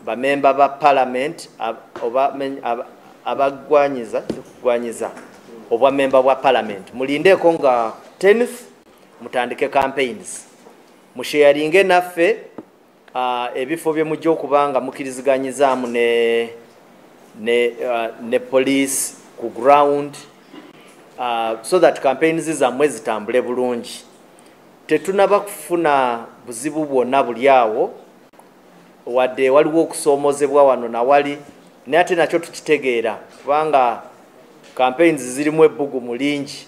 bamemba ba parliament abagwanyiza obwa memba bwa parliament mulindeko nga 10th mutandike campaigns musharinge naffe ebifo bye mujja okubanga mukiriziganyizaamu ne police ku ground so that campaigns zammwe zitambule bulungi. Tetunaba kufuna buzibu bwonna buli awo wadde waliwo okusoomozebwa wano nawali naye ate nakyo tukitegeera kubanga campaigns zirimu ebbugumu lingi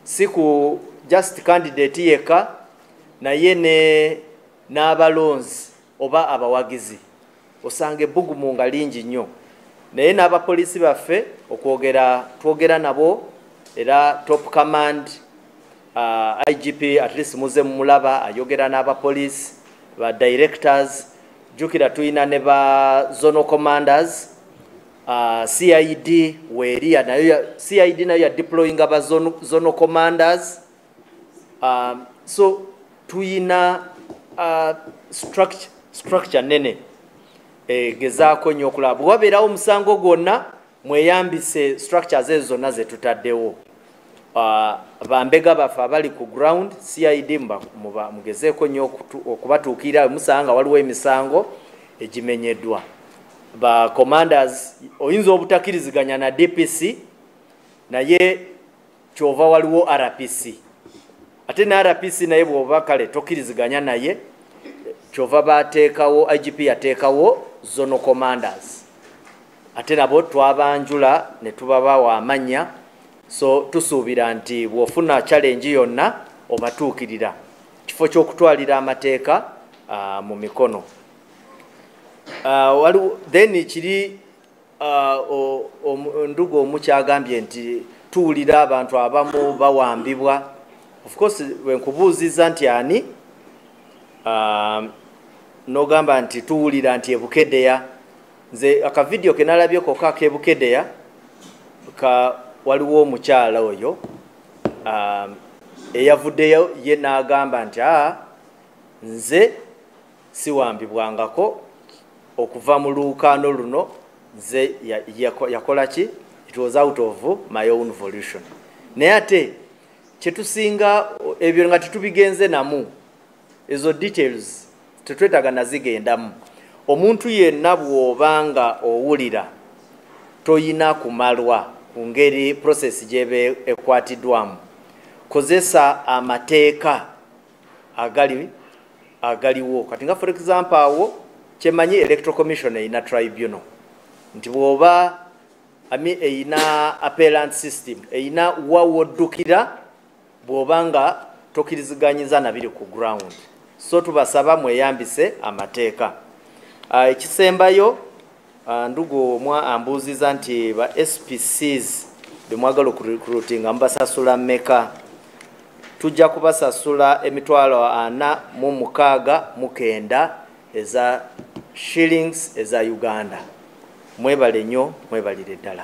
si ku just candidate yeka naye n'abalonzi oba abawagizi osanga ebbugumu nga lingi nnyo naye n'abapoliisi baffe twogera nabo era top command IGP at least muze mulaba ayogera n'abapoliisi ba directors jukira tuina ne ba zonal commanders CID weria nayo CID nayo deploying aba zonal commanders so tuina structure nene gezaako nnyo okulaba wabeerawo omusango gwonna mweyambise structures ezo zonna ze tutaddewo bambega baffe abali ku ground CID mugezeeko nnyo okubatuukirira musanga waliwo emisango egimenyeddwa ba commanders oyinza obutakiriziganya na DPC naye kyova waliwo RPC ate na RPC naye bw'oba kale tokiriziganya naye kyova bateekawo IGP yateekawo zonal commanders ate nabo twabanjula ne tubabawa amanya so tusuubira nti bw'ofuna challenge yonna obatuukirira kifo ky'okutwalira amateeka mu mikono. Then kiri ndugu omukyagambye nti tuwulira abantu abamu bawambibwa. Of course wenkubuuziza nti ani nogamba nti tuwulira nti ebukedeya nze akavidiyo ke nalabyeko kakebukedeya waliwo omukyala oyo eyavuddeyo ye n'agamba nti nze siwambibwangako okuva mu lukaano luno nze yakola ki it was out of my own volition. Naye ate kyetusinga ebyo nga tetubigenze namu ezo details tetwetaaga nazigendamu. Omuntu yenna bw'obanga owulira toyina kumalwa ku ngeri process gyebe ekwatiddwamu kozesa amateeka agaliwo kati nga for example awo kyemanyi electoral commission eyina tribunal nti bw'oba eyina appellant system eyina wawoddukira bw'oba nga tokiriziganyiza nabiri ku ground so tubasaba mweyambise amateeka. Ekisembayo ndugu omwa ambuuziza nti ba SPCs bemwagala okurecruitinga mbasasula mmeka. Tujja kubasasula $469 eza shillings eza Uganda. Mwebale nnyo, mwebalire ddala.